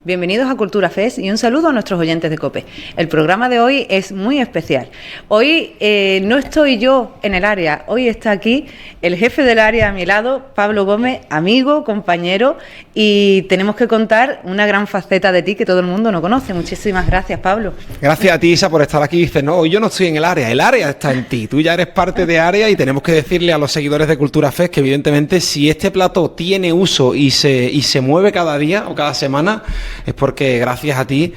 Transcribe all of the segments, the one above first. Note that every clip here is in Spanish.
Bienvenidos a Cultura Fest y un saludo a nuestros oyentes de COPE. El programa de hoy es muy especial. Hoy no estoy yo en el área, hoy está aquí el jefe del área a mi lado, Pablo Gómez, amigo, compañero, y tenemos que contar una gran faceta de ti que todo el mundo no conoce. Muchísimas gracias, Pablo. Gracias a ti, Isa, por estar aquí. Dices, no, yo no estoy en el área está en ti. Tú ya eres parte de área y tenemos que decirle a los seguidores de Cultura Fest que evidentemente si este plató tiene uso y se mueve cada día o cada semana, es porque gracias a ti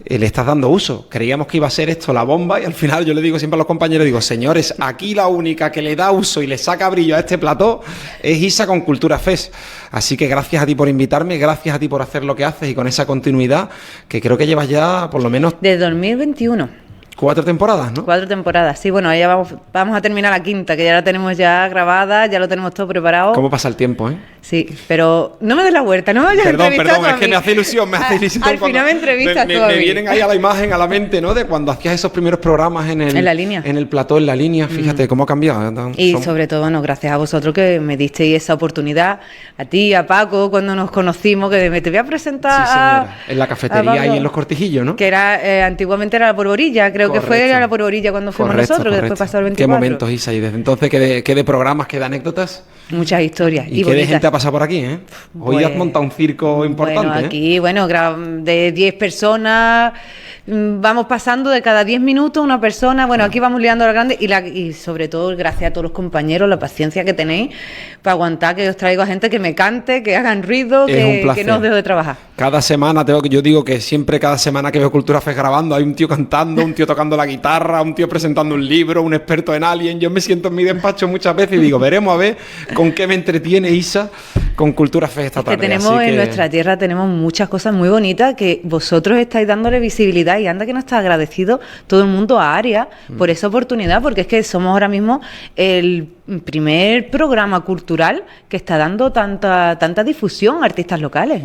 le estás dando uso. Creíamos que iba a ser esto la bomba y al final yo le digo siempre a los compañeros, digo, señores, aquí la única que le da uso y le saca brillo a este plató es Isa con Cultura Fest. Así que gracias a ti por invitarme, gracias a ti por hacer lo que haces y con esa continuidad que creo que llevas ya por lo menos... De 2021. 4 temporadas, ¿no? 4 temporadas, sí, bueno, ya vamos a terminar la quinta, que ya la tenemos ya grabada, ya lo tenemos todo preparado. ¿Cómo pasa el tiempo, eh? Sí, pero no me des la vuelta, no me vayas a entrevistar. Perdón, es que me hace ilusión, Al final me entrevistas tú a mí. Me vienen ahí a la imagen, a la mente, ¿no? De cuando hacías esos primeros programas en la línea. En el plató, en la línea, fíjate cómo ha cambiado. Y sobre todo, bueno, gracias a vosotros que me disteis esa oportunidad, a ti, a Paco, cuando nos conocimos, que te voy a presentar. Sí, señora. En la cafetería y en los Cortijillos, ¿no? Que era, antiguamente era la Polvorilla, creo que fue la Polvorilla cuando fuimos nosotros, que después pasó el 24. Qué momentos, Isa, y desde entonces, qué de programas, qué de anécdotas. Muchas historias. Y qué de gente ha pasado por aquí, ¿eh? Hoy Pues, has montado un circo importante. Bueno, aquí, de 10 personas, vamos pasando de cada 10 minutos una persona. Bueno, aquí vamos liando a la grande y sobre todo, gracias a todos los compañeros, la paciencia que tenéis para aguantar que os traigo a gente que me cante, que hagan ruido, que no os dejo de trabajar. Cada semana, yo digo que siempre cada semana que veo Cultura Fest grabando, hay un tío cantando, un tío tocando la guitarra, un tío presentando un libro, un experto en Alien. Yo me siento en mi despacho muchas veces y digo, veremos a ver con qué me entretiene Isa con Cultura Fest esta tarde. En nuestra tierra tenemos muchas cosas muy bonitas que vosotros estáis dándole visibilidad y anda que no está agradecido todo el mundo a Área por esa oportunidad, porque es que somos ahora mismo el primer programa cultural que está dando tanta difusión a artistas locales.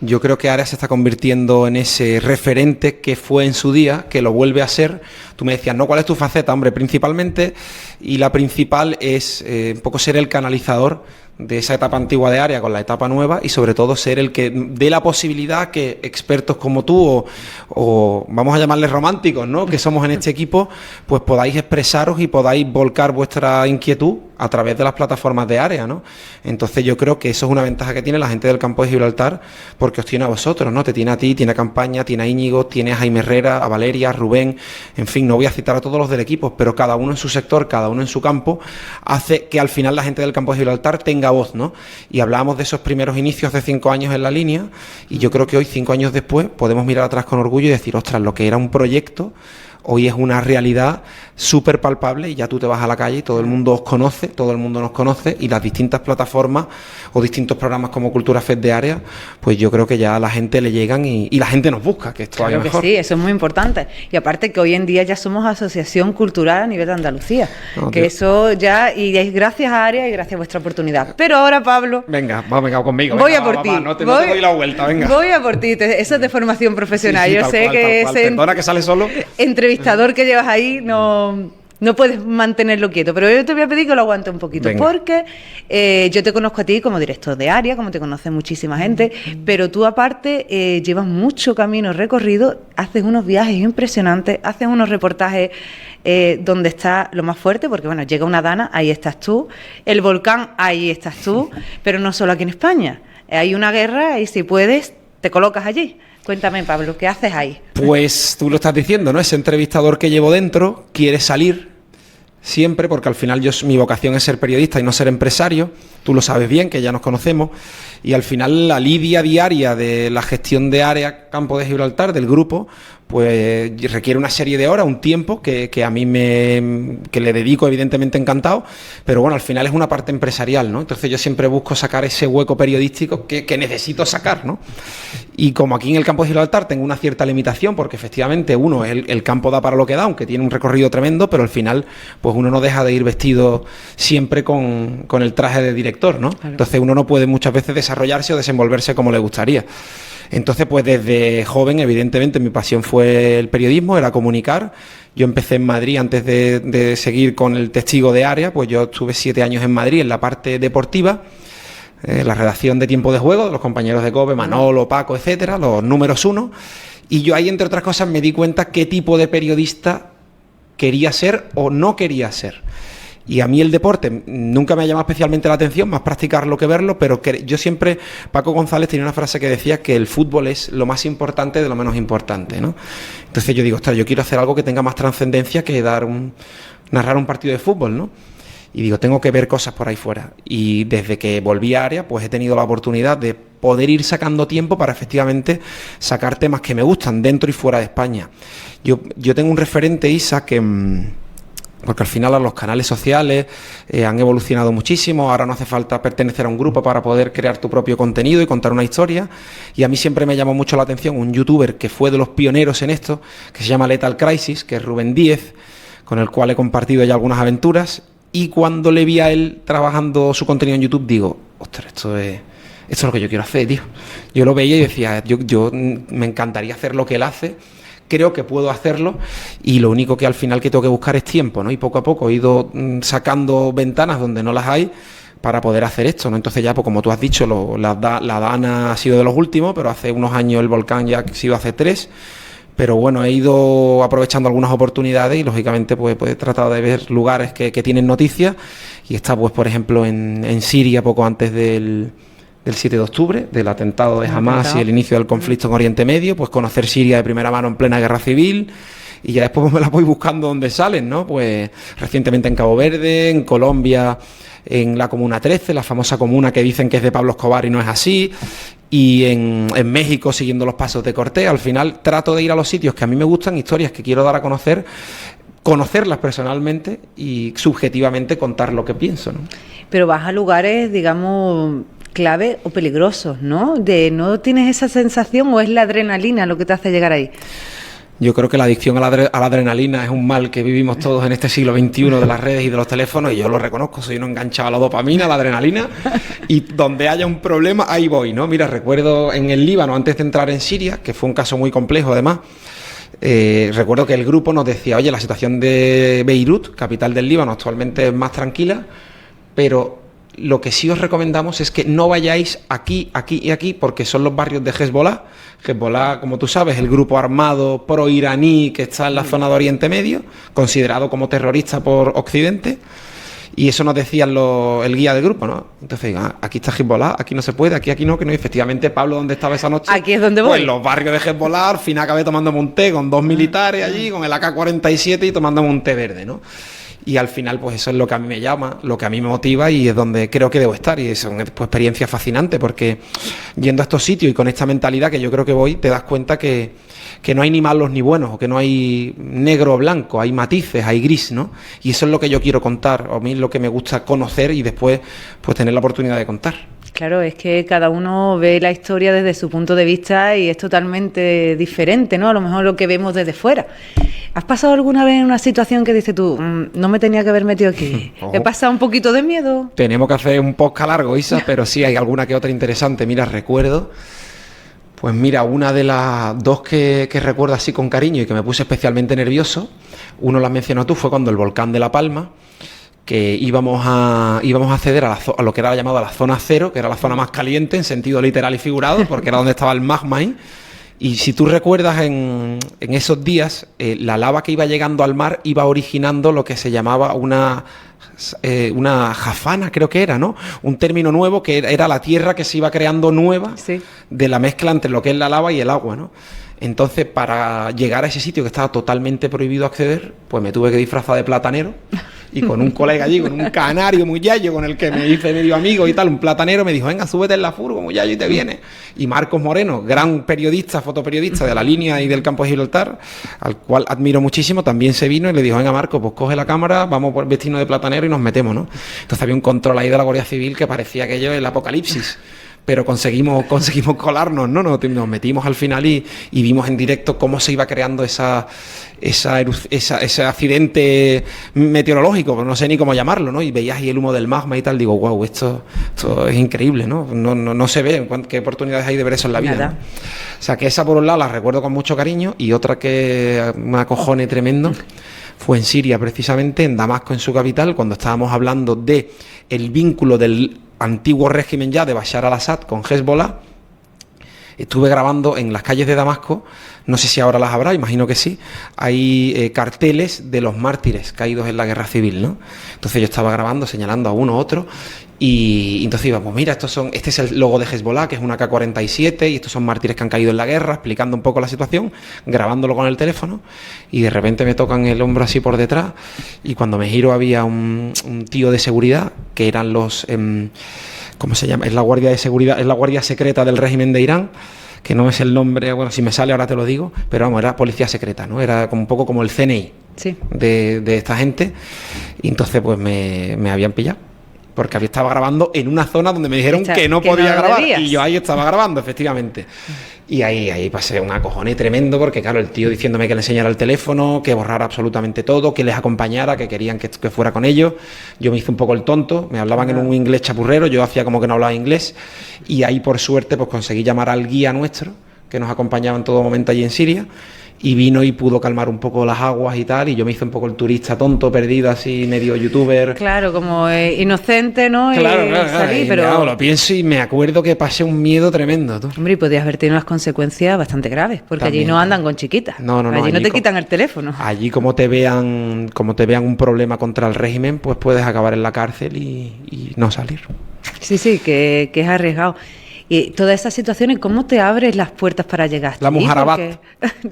Yo creo que Área se está convirtiendo en ese referente que fue en su día, que lo vuelve a ser. Tú me decías, ¿no? ¿Cuál es tu faceta? Hombre, principalmente, y la principal es un poco ser el canalizador de esa etapa antigua de Área con la etapa nueva y sobre todo ser el que dé la posibilidad que expertos como tú o vamos a llamarles románticos, ¿no? Que somos en este equipo, pues podáis expresaros y podáis volcar vuestra inquietud a través de las plataformas de Área, ¿no? Entonces yo creo que eso es una ventaja que tiene la gente del campo de Gibraltar porque os tiene a vosotros, ¿no? Te tiene a ti, tiene a Campaña, tiene a Íñigo, tiene a Jaime Herrera, a Valeria, a Rubén, en fin, no voy a citar a todos los del equipo, pero cada uno en su sector, cada uno en su campo, hace que al final la gente del campo de Gibraltar tenga voz, ¿no? Y hablábamos de esos primeros inicios de 5 años en la línea y yo creo que hoy, 5 años después, podemos mirar atrás con orgullo y decir, ostras, lo que era un proyecto hoy es una realidad súper palpable y ya tú te vas a la calle y todo el mundo os conoce, todo el mundo nos conoce y las distintas plataformas o distintos programas como Cultura Fest de Área, pues yo creo que ya a la gente le llegan y la gente nos busca, que es todavía mejor. Sí, eso es muy importante. Y aparte que hoy en día ya somos asociación cultural a nivel de Andalucía, que eso ya, y es gracias a Área y gracias a vuestra oportunidad. Pero ahora, Pablo... Venga conmigo. Voy a por ti. No te doy la vuelta, venga. Voy a por ti, eso es de formación profesional. Sí, yo sé que ese perdona que sale solo. Entrevistador que llevas ahí no puedes mantenerlo quieto, pero yo te voy a pedir que lo aguante un poquito. Venga. Porque yo te conozco a ti como director de Área, como te conoce muchísima gente, pero tú aparte llevas mucho camino recorrido, haces unos viajes impresionantes, haces unos reportajes donde está lo más fuerte, porque bueno, llega una dana, ahí estás tú, el volcán, ahí estás tú, pero no solo aquí en España, hay una guerra y si puedes, te colocas allí. Cuéntame, Pablo, ¿qué haces ahí? Pues tú lo estás diciendo, ¿no? Ese entrevistador que llevo dentro quiere salir siempre, porque al final mi vocación es ser periodista y no ser empresario. Tú lo sabes bien, que ya nos conocemos. Y al final la lidia diaria de la gestión de Área Campo de Gibraltar, del grupo, pues requiere una serie de horas, un tiempo que a mí que le dedico evidentemente encantado, pero bueno, al final es una parte empresarial, ¿no? Entonces yo siempre busco sacar ese hueco periodístico que necesito sacar, ¿no? Y como aquí en el campo de Gibraltar tengo una cierta limitación, porque efectivamente el campo da para lo que da, aunque tiene un recorrido tremendo, pero al final pues uno no deja de ir vestido siempre con el traje de director, ¿no? Claro. Entonces uno no puede muchas veces desarrollarse o desenvolverse como le gustaría. Entonces, pues desde joven, evidentemente, mi pasión fue el periodismo, era comunicar. Yo empecé en Madrid antes de seguir con el testigo de Área, pues yo estuve 7 años en Madrid en la parte deportiva. la redacción de Tiempo de Juego, de los compañeros de COPE, Manolo, Paco, etcétera, los números 1, y yo ahí, entre otras cosas, me di cuenta qué tipo de periodista quería ser o no quería ser. Y a mí el deporte nunca me ha llamado especialmente la atención, más practicarlo que verlo, pero yo siempre, Paco González tenía una frase que decía que el fútbol es lo más importante de lo menos importante, ¿no? Entonces yo digo, ostras, yo quiero hacer algo que tenga más trascendencia que narrar un partido de fútbol, ¿no? Y digo, tengo que ver cosas por ahí fuera. Y desde que volví a Área, pues he tenido la oportunidad de poder ir sacando tiempo para efectivamente sacar temas que me gustan dentro y fuera de España. Yo tengo un referente, Isa, que porque al final los canales sociales han evolucionado muchísimo, ahora no hace falta pertenecer a un grupo para poder crear tu propio contenido y contar una historia, y a mí siempre me llamó mucho la atención un youtuber que fue de los pioneros en esto, que se llama Lethal Crisis, que es Rubén Díez, con el cual he compartido ya algunas aventuras, y cuando le vi a él trabajando su contenido en YouTube, digo, ostras, esto es lo que yo quiero hacer, tío. Yo lo veía y decía, yo me encantaría hacer lo que él hace, creo que puedo hacerlo, y lo único que al final que tengo que buscar es tiempo, ¿no? Y poco a poco he ido sacando ventanas donde no las hay para poder hacer esto, ¿no? Entonces ya, pues como tú has dicho, la Dana ha sido de los últimos, pero hace unos años el Volcán ya ha sido hace 3, pero bueno, he ido aprovechando algunas oportunidades y lógicamente pues he tratado de ver lugares que tienen noticias, y está pues por ejemplo en Siria poco antes del 7 de octubre, del atentado de Hamas y el inicio del conflicto en Oriente Medio, pues conocer Siria de primera mano en plena guerra civil, y ya después me las voy buscando donde salen, ¿no? Pues recientemente en Cabo Verde, en Colombia, en la Comuna 13, la famosa comuna que dicen que es de Pablo Escobar y no es así, y en México siguiendo los pasos de Cortés. Al final trato de ir a los sitios que a mí me gustan, historias que quiero dar a conocer, conocerlas personalmente y subjetivamente contar lo que pienso, ¿no? Pero vas a lugares, digamos, clave o peligrosos, ¿no? ¿No tienes esa sensación o es la adrenalina lo que te hace llegar ahí? Yo creo que la adicción a la adrenalina es un mal que vivimos todos en este siglo XXI de las redes y de los teléfonos, y yo lo reconozco, soy uno enganchado a la dopamina, a la adrenalina, y donde haya un problema, ahí voy, ¿no? Mira, recuerdo en el Líbano, antes de entrar en Siria, que fue un caso muy complejo además, recuerdo que el grupo nos decía, oye, la situación de Beirut, capital del Líbano, actualmente es más tranquila, pero lo que sí os recomendamos es que no vayáis aquí, aquí y aquí, porque son los barrios de Hezbollah. Hezbollah, como tú sabes, el grupo armado pro-iraní que está en la zona de Oriente Medio, considerado como terrorista por Occidente, y eso nos decía el guía del grupo, ¿no? Entonces, aquí está Hezbollah, aquí no se puede, aquí no, que no. Y efectivamente, Pablo, ¿dónde estaba esa noche? Aquí es donde voy. Pues en los barrios de Hezbollah, al final acabé tomándome un té con 2 militares allí, con el AK-47 y tomándome un té verde, ¿no? Y al final, pues eso es lo que a mí me llama, lo que a mí me motiva, y es donde creo que debo estar. Y son pues experiencias fascinantes, porque yendo a estos sitios y con esta mentalidad que yo creo que voy, te das cuenta que no hay ni malos ni buenos, o que no hay negro o blanco, hay matices, hay gris, ¿no? Y eso es lo que yo quiero contar, a mí es lo que me gusta conocer y después pues tener la oportunidad de contar. Claro, es que cada uno ve la historia desde su punto de vista y es totalmente diferente, ¿no? A lo mejor lo que vemos desde fuera. ¿Has pasado alguna vez en una situación que dices tú, no me tenía que haber metido aquí? ¿He pasado un poquito de miedo? Tenemos que hacer un podcast largo, Isa, pero sí hay alguna que otra interesante. Mira, recuerdo, pues mira, una de las dos que recuerdo así con cariño y que me puse especialmente nervioso, uno la mencionó tú, fue cuando el volcán de La Palma, que íbamos a acceder a lo que era llamado la zona cero, que era la zona más caliente en sentido literal y figurado, porque era donde estaba el magma ahí. Y si tú recuerdas, en esos días, la lava que iba llegando al mar iba originando lo que se llamaba una jafana, creo que era, ¿no? Un término nuevo que era la tierra que se iba creando nueva, sí, de la mezcla entre lo que es la lava y el agua, ¿no? Entonces, para llegar a ese sitio que estaba totalmente prohibido acceder, pues me tuve que disfrazar de platanero, y con un colega allí, con un canario muy yayo, con el que me hice medio amigo y tal, un platanero, me dijo, venga, súbete en la furgo, muy yayo, y te vienes. Y Marcos Moreno, gran periodista, fotoperiodista de La Línea y del Campo de Gibraltar, al cual admiro muchísimo, también se vino y le dijo, venga, Marcos, pues coge la cámara, vamos por vestirnos de platanero y nos metemos, ¿no? Entonces había un control ahí de la Guardia Civil que parecía aquello el apocalipsis. Pero conseguimos colarnos, ¿no? Nos metimos al final y vimos en directo cómo se iba creando ese accidente meteorológico, no sé ni cómo llamarlo, ¿no? Y veías ahí el humo del magma y tal, digo, wow, esto es increíble, ¿no? No se ve, qué oportunidades hay de ver eso en la vida, ¿no? O sea, que esa por un lado la recuerdo con mucho cariño, y otra que me acojone tremendo fue en Siria, precisamente, en Damasco, en su capital, cuando estábamos hablando de el vínculo del antiguo régimen ya de Bashar al-Assad con Hezbollah, estuve grabando en las calles de Damasco, no sé si ahora las habrá, imagino que sí, hay carteles de los mártires caídos en la guerra civil, ¿no? Entonces yo estaba grabando, señalando a uno u otro, y entonces iba, pues mira, este es el logo de Hezbollah, que es una K-47, y estos son mártires que han caído en la guerra, explicando un poco la situación, grabándolo con el teléfono, y de repente me tocan el hombro así por detrás, y cuando me giro había un tío de seguridad, que eran los... ¿cómo se llama? Es la guardia de seguridad, es la guardia secreta del régimen de Irán, que no es el nombre, bueno, si me sale ahora te lo digo, pero vamos, era policía secreta, ¿no? Era como un poco como el CNI sí. de esta gente, y entonces pues me habían pillado, porque estaba grabando en una zona donde me dijeron que no podía grabar, y yo ahí estaba grabando, efectivamente. Y ahí pasé un acojone tremendo, porque claro, el tío diciéndome que le enseñara el teléfono, que borrara absolutamente todo, que les acompañara, que querían que fuera con ellos. Yo me hice un poco el tonto, me hablaban en un inglés chapurrero, yo hacía como que no hablaba inglés, y ahí por suerte pues conseguí llamar al guía nuestro, que nos acompañaba en todo momento allí en Siria, y vino y pudo calmar un poco las aguas y tal, y yo me hice un poco el turista tonto, perdido así, medio youtuber. Claro, como inocente, ¿no? Claro, salí, pero... Claro, lo pienso y me acuerdo que pasé un miedo tremendo, tú. Hombre, y podías haber tenido unas consecuencias bastante graves, porque También, allí no andan con chiquitas. No, allí no te quitan el teléfono. Allí como te vean un problema contra el régimen, pues puedes acabar en la cárcel y no salir. Sí, que es arriesgado. Y todas esas situaciones, ¿cómo te abres las puertas para llegar? La Mujarabat.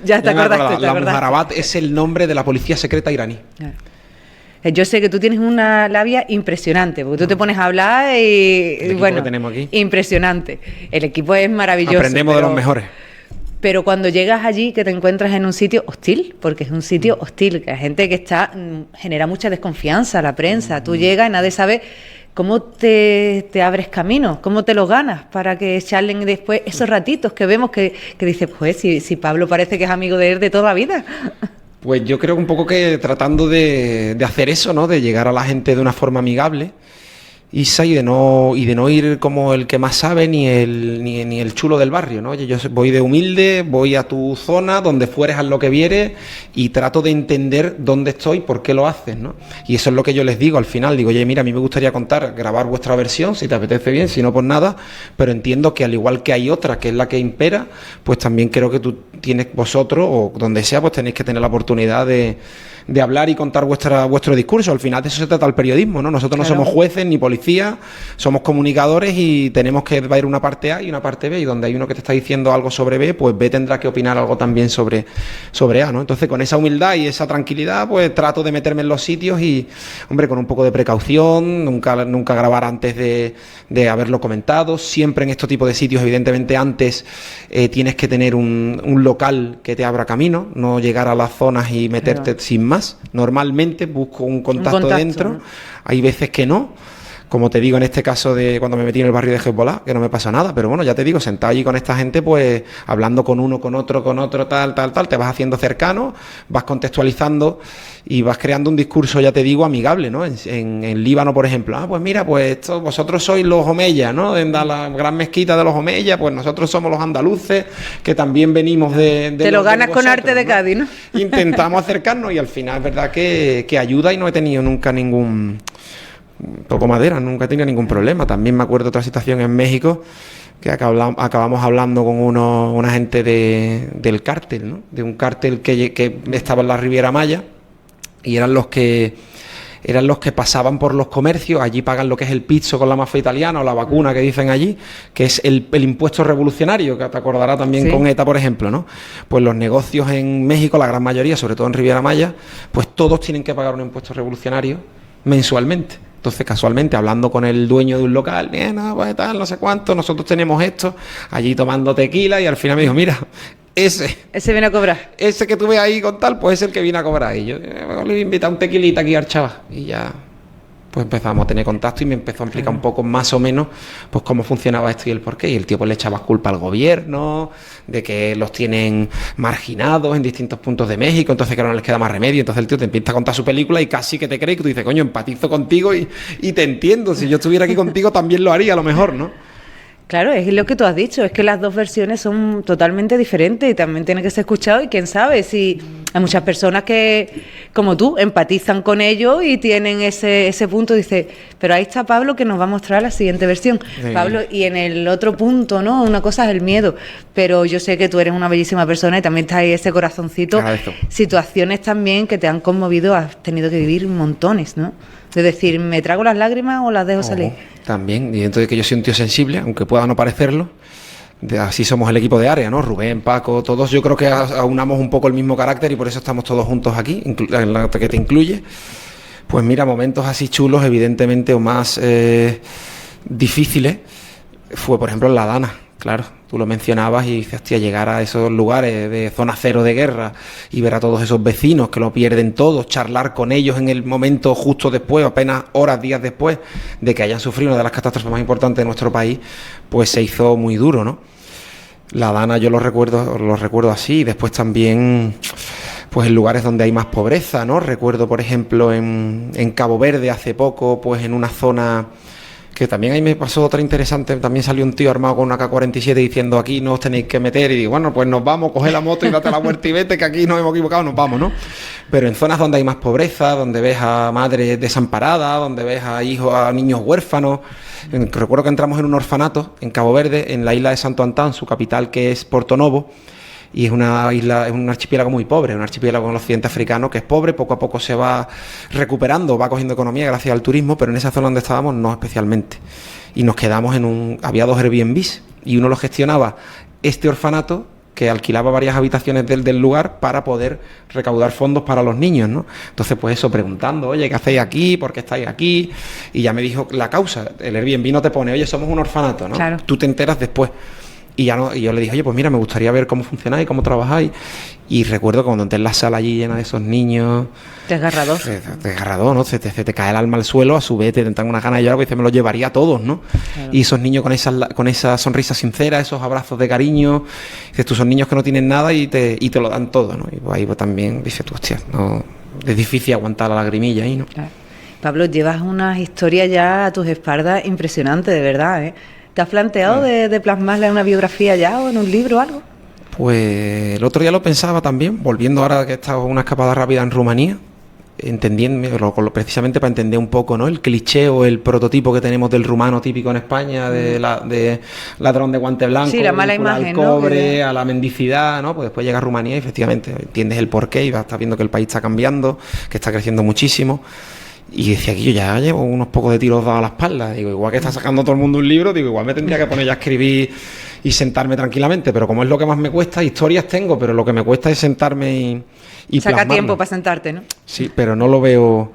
Ya te acordaste. La Mujarabat es el nombre de la policía secreta iraní. Claro. Yo sé que tú tienes una labia impresionante, porque tú te pones a hablar y bueno, que tenemos aquí. Impresionante. El equipo es maravilloso. Aprendemos de los mejores. Pero cuando llegas allí, que te encuentras en un sitio hostil, porque es un sitio hostil, que la gente que genera mucha desconfianza, la prensa, tú llegas y nadie sabe cómo te abres camino, cómo te los ganas para que charlen después esos ratitos que vemos que dices, pues si Pablo parece que es amigo de él de toda la vida. Pues yo creo un poco que tratando de hacer eso, ¿no? De llegar a la gente de una forma amigable, Isa, y de no ir como el que más sabe ni el chulo del barrio, ¿no? Oye, yo voy de humilde, voy a tu zona, donde fueres, haz lo que vieres, y trato de entender dónde estoy, por qué lo haces, ¿no? Y eso es lo que yo les digo al final, digo, oye, mira, a mí me gustaría grabar vuestra versión, si te apetece bien, si no, pues nada, pero entiendo que al igual que hay otra, que es la que impera, pues también creo que vosotros, o donde sea, pues tenéis que tener la oportunidad de hablar y contar vuestro discurso. Al final de eso se trata el periodismo, ¿no? Nosotros no somos jueces ni policías, somos comunicadores y tenemos que ver una parte A y una parte B, y donde hay uno que te está diciendo algo sobre B, pues B tendrá que opinar algo también sobre A, ¿no? Entonces, con esa humildad y esa tranquilidad, pues trato de meterme en los sitios y, hombre, con un poco de precaución, nunca grabar antes de haberlo comentado. Siempre en este tipo de sitios, evidentemente, antes tienes que tener un local que te abra camino, no llegar a las zonas y meterte sin más. Normalmente busco un contacto dentro, ¿no? Hay veces que no, como te digo en este caso de cuando me metí en el barrio de Hezbollah, que no me pasa nada, pero bueno, ya te digo, sentado allí con esta gente, pues hablando con uno, con otro, tal, te vas haciendo cercano, vas contextualizando y vas creando un discurso, ya te digo, amigable, ¿no? En Líbano, por ejemplo, pues mira, pues vosotros sois los omeyas, ¿no? En la gran mezquita de los omeyas, pues nosotros somos los andaluces, que también venimos de te lo ganas con arte de Cádiz, ¿no? Intentamos acercarnos y al final es verdad que ayuda, y no he tenido nunca toco madera, nunca he tenido ningún problema. También me acuerdo de otra situación en México, que acabamos hablando con una gente del cártel, ¿no? De un cártel que estaba en la Riviera Maya, y eran los que pasaban por los comercios. Allí pagan lo que es el pizzo con la mafia italiana, o la vacuna que dicen allí, que es el impuesto revolucionario, que te acordará también con ETA, por ejemplo, ¿no? Pues los negocios en México, la gran mayoría, sobre todo en Riviera Maya, pues todos tienen que pagar un impuesto revolucionario mensualmente. Entonces, casualmente, hablando con el dueño de un local, pues tal, no sé cuánto, nosotros tenemos esto, allí tomando tequila, y al final me dijo, mira, ese viene a cobrar. Ese que tú ves ahí con tal, pues es el que viene a cobrar. Y yo le invité a un tequilita aquí al chaval, y ya pues empezamos a tener contacto, y me empezó a explicar un poco más o menos pues cómo funcionaba esto y el porqué. Y el tío pues le echaba culpa al gobierno, de que los tienen marginados en distintos puntos de México, entonces que no les queda más remedio. Entonces el tío te empieza a contar su película y casi que te cree, que tú dices, coño, empatizo contigo y te entiendo. Si yo estuviera aquí contigo también lo haría a lo mejor, ¿no? Claro, es lo que tú has dicho, es que las dos versiones son totalmente diferentes y también tiene que ser escuchado y quién sabe si hay muchas personas que, como tú, empatizan con ellos y tienen ese punto, dice, pero ahí está Pablo que nos va a mostrar la siguiente versión. Sí. Pablo, y en el otro punto, ¿no? Una cosa es el miedo, pero yo sé que tú eres una bellísima persona y también está ahí ese corazoncito, situaciones también que te han conmovido, has tenido que vivir montones, ¿no? Es decir, ¿me trago las lágrimas o las dejo salir? También, y dentro de que yo soy un tío sensible, aunque pueda no parecerlo, así somos el equipo de área, ¿no? Rubén, Paco, todos, yo creo que aunamos un poco el mismo carácter y por eso estamos todos juntos aquí, en la que te incluye. Pues mira, momentos así chulos, evidentemente, o más difíciles, fue por ejemplo en La Dana, claro. Tú lo mencionabas y dices, hostia, llegar a esos lugares de zona cero de guerra y ver a todos esos vecinos que lo pierden todo, charlar con ellos en el momento justo después, apenas horas, días después de que hayan sufrido una de las catástrofes más importantes de nuestro país, pues se hizo muy duro, ¿no? La Dana yo lo recuerdo así, y después también pues en lugares donde hay más pobreza, ¿no? Recuerdo, por ejemplo, en Cabo Verde hace poco, pues en una zona que también ahí me pasó otra interesante, también salió un tío armado con una K-47 diciendo aquí no os tenéis que meter, y digo, bueno, pues nos vamos, coge la moto y date la vuelta y vete, que aquí nos hemos equivocado, nos vamos, ¿no? Pero en zonas donde hay más pobreza, donde ves a madres desamparadas, donde ves a hijos, a niños huérfanos. Recuerdo que entramos en un orfanato en Cabo Verde, en la isla de Santo Antán, su capital, que es Porto Novo, y es una isla, es un archipiélago muy pobre, un archipiélago en el occidente africano que es pobre, poco a poco se va recuperando, va cogiendo economía gracias al turismo, pero en esa zona donde estábamos no especialmente. Y nos quedamos había 2 Airbnbs y uno lo gestionaba este orfanato, que alquilaba varias habitaciones del lugar para poder recaudar fondos para los niños, ¿no? Entonces, pues eso, preguntando, oye, ¿qué hacéis aquí? ¿Por qué estáis aquí? Y ya me dijo la causa, el Airbnb no te pone, oye, somos un orfanato, ¿no? Claro. Tú te enteras después. Y yo le dije, oye, pues mira, me gustaría ver cómo funcionáis, cómo trabajáis. Y recuerdo que cuando entré en la sala allí llena de esos niños... Desgarrador. Desgarrador, ¿no? Se te cae el alma al suelo, a su vez te dan una gana de llorar, porque me los llevaría a todos, ¿no? Claro. Y esos niños con esa sonrisa sincera, esos abrazos de cariño, dices, tú son niños que no tienen nada y te lo dan todo, ¿no? Y pues ahí pues también dices tú, hostia, no, es difícil aguantar la lagrimilla ahí, ¿no? Claro. Pablo, llevas una historia ya a tus espaldas impresionante, de verdad, ¿eh? ¿Te has planteado de plasmarla en una biografía ya o en un libro o algo? Pues el otro día lo pensaba también, volviendo ahora que he estado una escapada rápida en Rumanía, entendiendo precisamente para entender un poco, ¿no? El cliché o el prototipo que tenemos del rumano típico en España, de ladrón de guante blanco, sí, la mala imagen, al cobre, ¿no? A la mendicidad, ¿no? Pues después llega a Rumanía y efectivamente entiendes el porqué y estás viendo que el país está cambiando, que está creciendo muchísimo. Y decía que yo ya llevo unos pocos de tiros dados a la espalda. Digo, igual que está sacando todo el mundo un libro, digo, igual me tendría que poner ya a escribir y sentarme tranquilamente. Pero como es lo que más me cuesta, historias tengo, pero lo que me cuesta es sentarme y saca plasmarlo. Tiempo para sentarte, ¿no? Sí, pero no lo veo.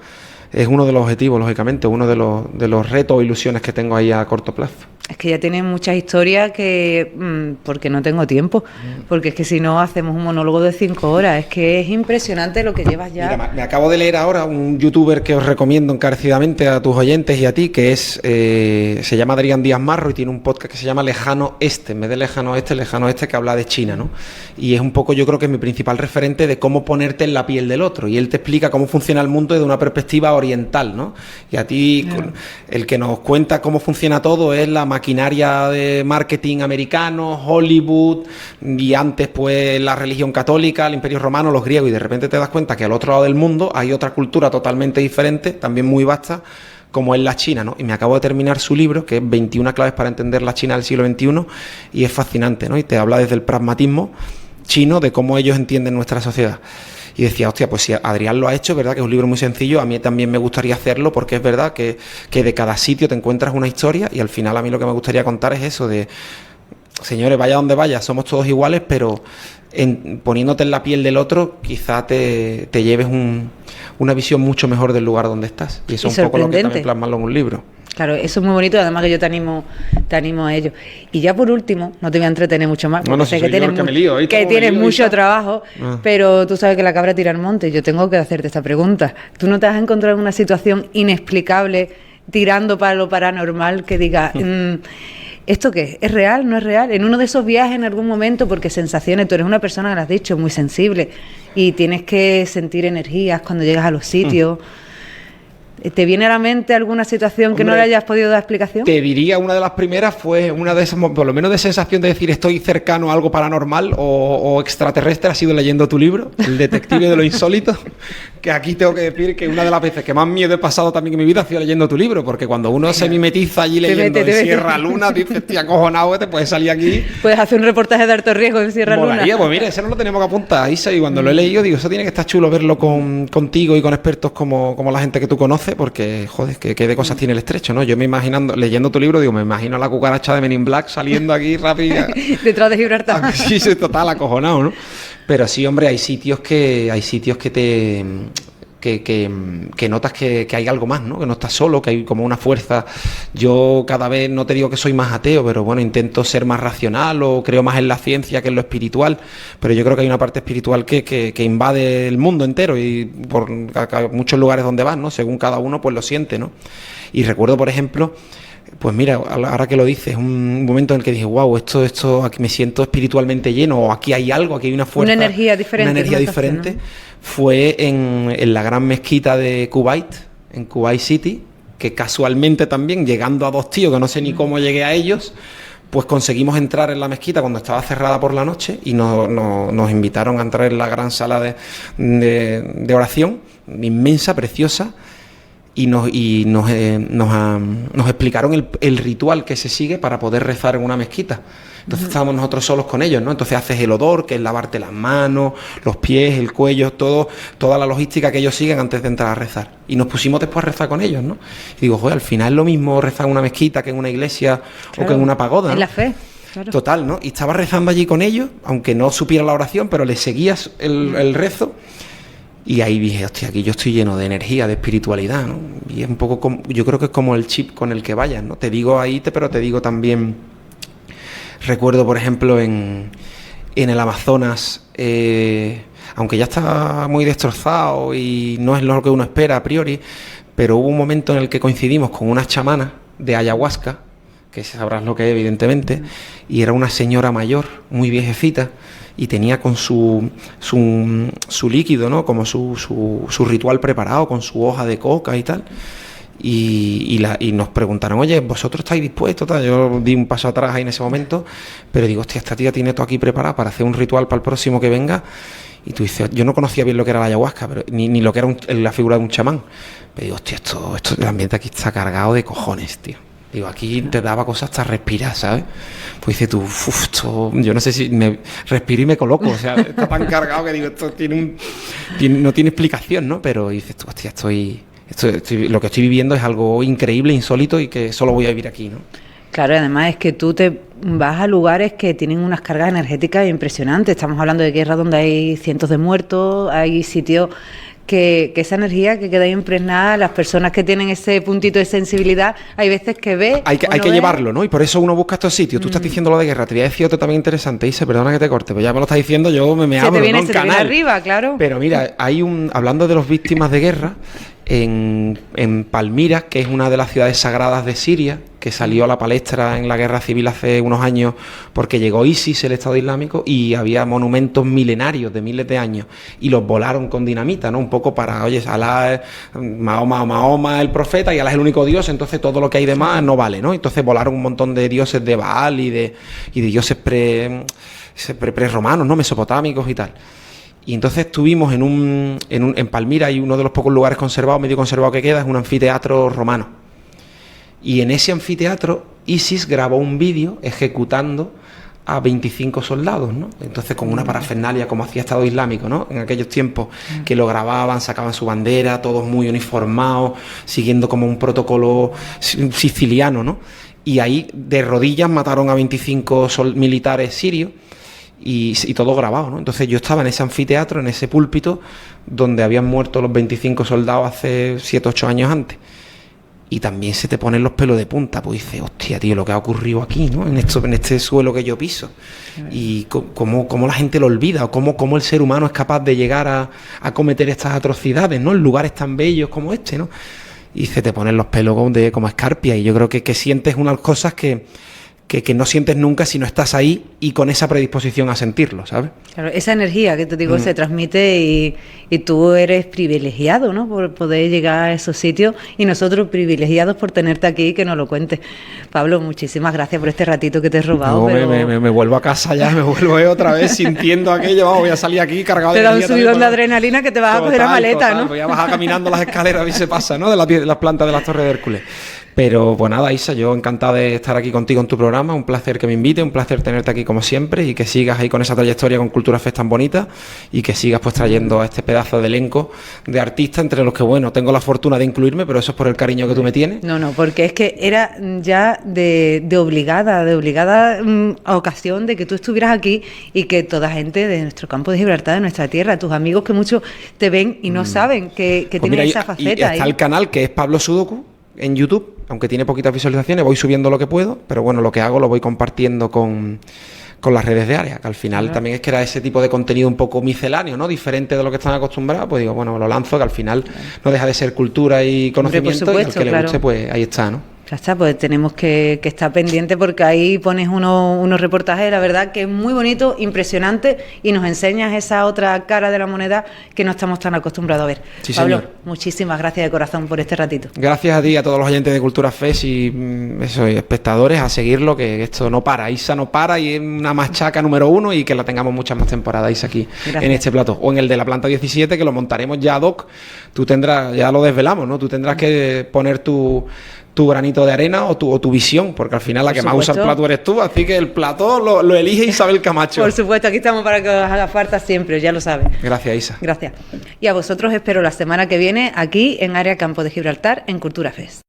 Es uno de los objetivos, lógicamente, uno de los retos o ilusiones que tengo ahí a corto plazo. Es que ya tienes muchas historias que... porque no tengo tiempo. Porque es que si no, hacemos un monólogo de 5 horas. Es que es impresionante lo que llevas ya. Mira, me acabo de leer ahora un youtuber que os recomiendo encarecidamente a tus oyentes y a ti, que es se llama Adrián Díaz Marro y tiene un podcast que se llama Lejano Este. En vez de Lejano Este, que habla de China, ¿no? Y es un poco, yo creo que es mi principal referente de cómo ponerte en la piel del otro. Y él te explica cómo funciona el mundo desde una perspectiva oriental, ¿no? Y a ti, el que nos cuenta cómo funciona todo es la maquinaria de marketing americano, Hollywood, y antes pues la religión católica, el Imperio Romano, los griegos, y de repente te das cuenta que al otro lado del mundo hay otra cultura totalmente diferente, también muy vasta, como es la China, ¿no? Y me acabo de terminar su libro, que es 21 claves para entender la China del siglo XXI, y es fascinante, ¿no? Y te habla desde el pragmatismo chino de cómo ellos entienden nuestra sociedad. Y decía, hostia, pues si Adrián lo ha hecho, ¿verdad? Que es un libro muy sencillo, a mí también me gustaría hacerlo, porque es verdad que de cada sitio te encuentras una historia, y al final a mí lo que me gustaría contar es eso de, señores, vaya donde vaya, somos todos iguales, pero poniéndote en la piel del otro, quizá te lleves una visión mucho mejor del lugar donde estás. Y eso es un poco lo que también plasmarlo en un libro. Claro, eso es muy bonito, además que yo te animo a ello. Y ya por último, no te voy a entretener mucho más, porque sé que tienes mucho trabajo, pero tú sabes que la cabra tira al monte, yo tengo que hacerte esta pregunta. ¿Tú no te has encontrado en una situación inexplicable, tirando para lo paranormal, que diga, ¿esto qué? ¿Es real? ¿No es real? En uno de esos viajes en algún momento, porque sensaciones, tú eres una persona, que lo has dicho, muy sensible, y tienes que sentir energías cuando llegas a los sitios... ¿Te viene a la mente alguna situación que no le hayas podido dar explicación? Te diría, una de las primeras fue una de esas, por lo menos de sensación de decir estoy cercano a algo paranormal o extraterrestre, ha sido leyendo tu libro, El detective de lo insólito, que aquí tengo que decir que una de las veces que más miedo he pasado también en mi vida ha sido leyendo tu libro, porque cuando uno se mimetiza allí leyendo en Sierra Luna, dices, tío, acojonado, te puedes salir aquí. Puedes hacer un reportaje de alto riesgo en Sierra Luna. Pues mira, ese no lo tenemos que apuntar, Isa, y cuando lo he leído digo, eso tiene que estar chulo verlo contigo y con expertos como la gente que tú conoces, porque, joder, que de cosas tiene el estrecho, ¿no? Yo me imaginando, leyendo tu libro, digo, me imagino a la cucaracha de Men in Black saliendo aquí rápida. Detrás de Gibraltar. Sí, total, acojonado, ¿no? Pero sí, hombre, hay sitios que te... Que notas que hay algo más, ¿no? Que no estás solo, que hay como una fuerza. Yo cada vez no te digo que soy más ateo, pero bueno, intento ser más racional o creo más en la ciencia que en lo espiritual, pero yo creo que hay una parte espiritual que invade el mundo entero y por muchos lugares donde vas, ¿no? Según cada uno, pues lo siente, ¿no? Y recuerdo, por ejemplo, pues mira, ahora que lo dices, un momento en el que dije, wow, esto aquí me siento espiritualmente lleno, o aquí hay algo, aquí hay una fuerza. Una energía diferente. Una energía diferente. Fue en la gran mezquita de Kuwait, en Kuwait City, que casualmente también, llegando a dos tíos, que no sé ni cómo llegué a ellos, pues conseguimos entrar en la mezquita cuando estaba cerrada por la noche y nos invitaron a entrar en la gran sala de oración, inmensa, preciosa, y nos explicaron el ritual que se sigue para poder rezar en una mezquita. Entonces estábamos nosotros solos con ellos, ¿no? Entonces haces el odor, que es lavarte las manos, los pies, el cuello, toda la logística que ellos siguen antes de entrar a rezar. Y nos pusimos después a rezar con ellos, ¿no? Y digo, joder, al final es lo mismo rezar en una mezquita que en una iglesia, claro, o que en una pagoda, ¿no? En la fe. Claro. Total, ¿no? Y estaba rezando allí con ellos, aunque no supiera la oración, pero le seguías el rezo. Y ahí dije, hostia, aquí yo estoy lleno de energía, de espiritualidad, ¿no? Y es un poco como, yo creo que es como el chip con el que vayas, ¿no? Te digo ahí, pero te digo también, recuerdo, por ejemplo, en el Amazonas, aunque ya está muy destrozado y no es lo que uno espera a priori, pero hubo un momento en el que coincidimos con unas chamanas de ayahuasca, que sabrás lo que es, evidentemente, y era una señora mayor, muy viejecita, y tenía con su líquido, ¿no? Como su ritual preparado, con su hoja de coca y tal. Y nos preguntaron, oye, ¿vosotros estáis dispuestos? Yo di un paso atrás ahí en ese momento, pero digo, hostia, esta tía tiene todo aquí preparado para hacer un ritual para el próximo que venga. Y tú dices, yo no conocía bien lo que era la ayahuasca, pero ni lo que era la figura de un chamán. Pero digo, hostia, esto el ambiente aquí está cargado de cojones, tío. Digo, aquí te daba cosas hasta respirar, ¿sabes? Pues dices tú, yo no sé si me respiro y me coloco, o sea, está tan cargado que digo, esto no tiene explicación, ¿no? Pero dices tú, hostia, lo que estoy viviendo es algo increíble, insólito y que solo voy a vivir aquí, ¿no? Claro, además es que tú te vas a lugares que tienen unas cargas energéticas impresionantes. Estamos hablando de guerras donde hay cientos de muertos, hay sitios que esa energía que queda impregnada, las personas que tienen ese puntito de sensibilidad, hay veces que ve... Hay que llevarlo, ¿no? Y por eso uno busca estos sitios. Tú estás diciendo lo de guerra, te voy a decir otro también interesante, Ise, perdona que te corte, pero ya me lo estás diciendo, yo me abro, ¿no? Se te viene arriba, claro. Pero mira, hablando de los víctimas de guerra, en Palmira, que es una de las ciudades sagradas de Siria, que salió a la palestra en la guerra civil hace unos años porque llegó ISIS, el Estado Islámico, y había monumentos milenarios de miles de años y los volaron con dinamita, ¿no? Un poco para, oye, Alá es Mahoma el profeta y Alá es el único Dios, entonces todo lo que hay de más no vale, ¿no? Entonces volaron un montón de dioses de Baal y de dioses pre-romanos, ¿no? Mesopotámicos y tal. Y entonces estuvimos en Palmira, y uno de los pocos lugares conservados, medio conservado que queda, es un anfiteatro romano. Y en ese anfiteatro ISIS grabó un vídeo ejecutando a 25 soldados, ¿no? Entonces con una parafernalia como hacía Estado Islámico, ¿no? En aquellos tiempos que lo grababan, sacaban su bandera, todos muy uniformados, siguiendo como un protocolo siciliano, ¿no? Y ahí de rodillas mataron a 25 militares sirios. Y todo grabado, ¿no? Entonces yo estaba en ese anfiteatro, en ese púlpito, donde habían muerto los 25 soldados hace 7 o 8 años antes. Y también se te ponen los pelos de punta, pues dices, hostia, tío, lo que ha ocurrido aquí, ¿no? En este suelo que yo piso. Y cómo la gente lo olvida, o cómo el ser humano es capaz de llegar a cometer estas atrocidades, ¿no? En lugares tan bellos como este, ¿no? Y se te ponen los pelos como escarpia, y yo creo que sientes unas cosas que que no sientes nunca si no estás ahí y con esa predisposición a sentirlo, ¿sabes? Claro, esa energía que te digo se transmite y tú eres privilegiado, ¿no? Por poder llegar a esos sitios y nosotros privilegiados por tenerte aquí y que nos lo cuentes. Pablo, muchísimas gracias por este ratito que te he robado. No, pero... me vuelvo a casa ya, me vuelvo otra vez sintiendo aquello, vamos, voy a salir aquí cargado de energía. Te da un subidón de adrenalina que te vas a coger la maleta, ¿no? Voy a bajar caminando las escaleras y se pasa, ¿no? De las plantas de las Torres de Hércules. Pero pues nada, Isa, yo encantado de estar aquí contigo en tu programa, un placer que me invite, un placer tenerte aquí como siempre y que sigas ahí con esa trayectoria con Cultura Fest tan bonita y que sigas pues trayendo a este pedazo de elenco de artistas entre los que, bueno, tengo la fortuna de incluirme, pero eso es por el cariño que tú me tienes. No, porque es que era ya de obligada ocasión de que tú estuvieras aquí y que toda gente de nuestro campo de Gibraltar, de nuestra tierra, tus amigos que muchos te ven y no saben que Pues tienen mira, esa faceta. Y está ahí. el canal que es Pablo Sudoku en YouTube, aunque tiene poquitas visualizaciones, voy subiendo lo que puedo, pero bueno, lo que hago lo voy compartiendo con las redes de Área, que al final también es que era ese tipo de contenido un poco misceláneo, ¿no? Diferente de lo que están acostumbrados, pues digo, bueno, lo lanzo, que al final no deja de ser cultura y conocimiento. Hombre, por supuesto, y al que le guste, pues ahí está, ¿no? Ya está, pues tenemos que estar pendientes porque ahí pones unos reportajes, la verdad que es muy bonito, impresionante y nos enseñas esa otra cara de la moneda que no estamos tan acostumbrados a ver. Sí, Pablo, señor. Muchísimas gracias de corazón por este ratito. Gracias a ti y a todos los oyentes de Cultura Fest y espectadores a seguirlo, que esto no para, Isa no para y es una machaca número 1 y que la tengamos muchas más temporadas, Isa, aquí en este plató. O en el de la planta 17, que lo montaremos ya ad hoc, tú tendrás, ya lo desvelamos, ¿no? Tú tendrás que poner tu granito de arena o tu visión, porque al final la que más usa el plató eres tú, así que el plató lo elige Isabel Camacho. Por supuesto, aquí estamos para que os haga falta siempre, ya lo sabes. Gracias, Isa. Gracias. Y a vosotros espero la semana que viene aquí en Área Campo de Gibraltar en Cultura Fest.